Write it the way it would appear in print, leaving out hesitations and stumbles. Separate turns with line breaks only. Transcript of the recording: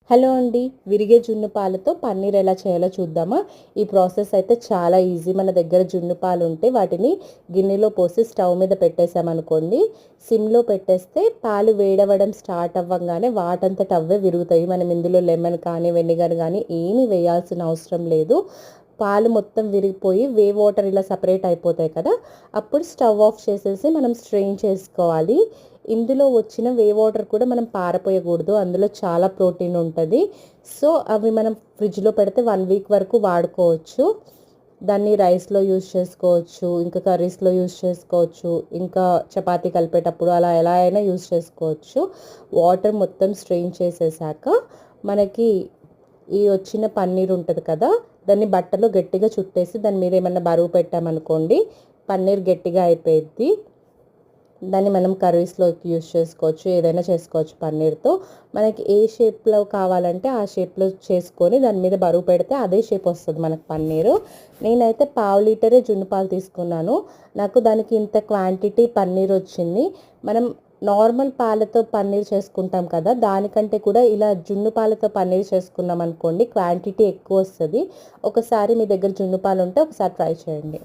Hello అండి. విరిగే జున్ను పాలతో పన్నీర్ ఎలా చేయాలో చూద్దామా? ఈ ప్రాసెస్ అయితే చాలా ఈజీ. మన దగ్గర జున్ను పాలు ఉంటే వాటిని గిన్నెలో పోసి స్టవ్ మీద పెట్టేసామనుకోండి, సిమ్‌లో పెట్టేస్తే పాలు వేడవ్వడం స్టార్ట్ అవ్వంగానే వాటంతట అవే విరుగుతాయి. మనం ఇందులో లెమన్ కానీ, వెనిగర్ గానీ ఏమీ వేయాల్సిన అవసరం లేదు. పాలు మొత్తం విరిగిపోయి వాటర్ ఇలా సెపరేట్ అయిపోతాయి కదా! అప్పుడు స్టవ్ ఆఫ్ చేసేసి మనం స్ట్రెయిన్ చేసుకోవాలి. ఇందులో వచ్చిన వాటర్ కూడా మనం పారపోయకూడదు. అందులో చాలా ప్రోటీన్ ఉంటది. సో, అవి మనం ఫ్రిడ్జ్‌లో పెడితే 1 వీక్ వరకు వాడుకోవచ్చు. దాన్ని రైస్‌లో యూజ్ చేసుకోవచ్చు. ఇంకా కర్రీస్‌లో యూజ్ చేసుకోవచ్చు. ఇంకా చపాతీ కలిపేటప్పుడు అలా ఎలా అయినా యూజ్ చేసుకోవచ్చు. వాటర్ మొత్తం స్ట్రెయిన్ చేసేసాక మనకి ఈ వచ్చిన పన్నీర్ ఉంటది కదా! దాన్ని బట్టలో గట్టిగా చుట్టేసి దాని మీద ఏమన్నా బరువు పెట్టామనుకోండి, పన్నీర్ గట్టిగా అయిపోయిద్ది. దాన్ని మనం కర్రీస్‌లోకి యూజ్ చేసుకోవచ్చు. ఏదైనా చేసుకోవచ్చు పన్నీర్‌తో. మనకి ఏ షేప్‌లో కావాలంటే ఆ షేప్‌లో చేసుకొని దాని మీద బరువు పెడితే అదే షేప్ వస్తది మనకు పన్నీరు. నేనైతే పావు లీటరే జున్ను పాలు తీసుకున్నాను. నాకు దానికి ఇంత క్వాంటిటీ పన్నీర్ వచ్చింది. మనం నార్మల్ పాలతో పన్నీర్ చేసుకుంటాం కదా! దానికంటే కూడా ఇలా జున్ను పాలతో పన్నీర్ చేసుకున్నామనుకోండి క్వాంటిటీ ఎక్కువొస్తది. ఒకసారి మీ దగ్గర జున్ను పాలుంటే ఒకసారి ట్రై చేయండి.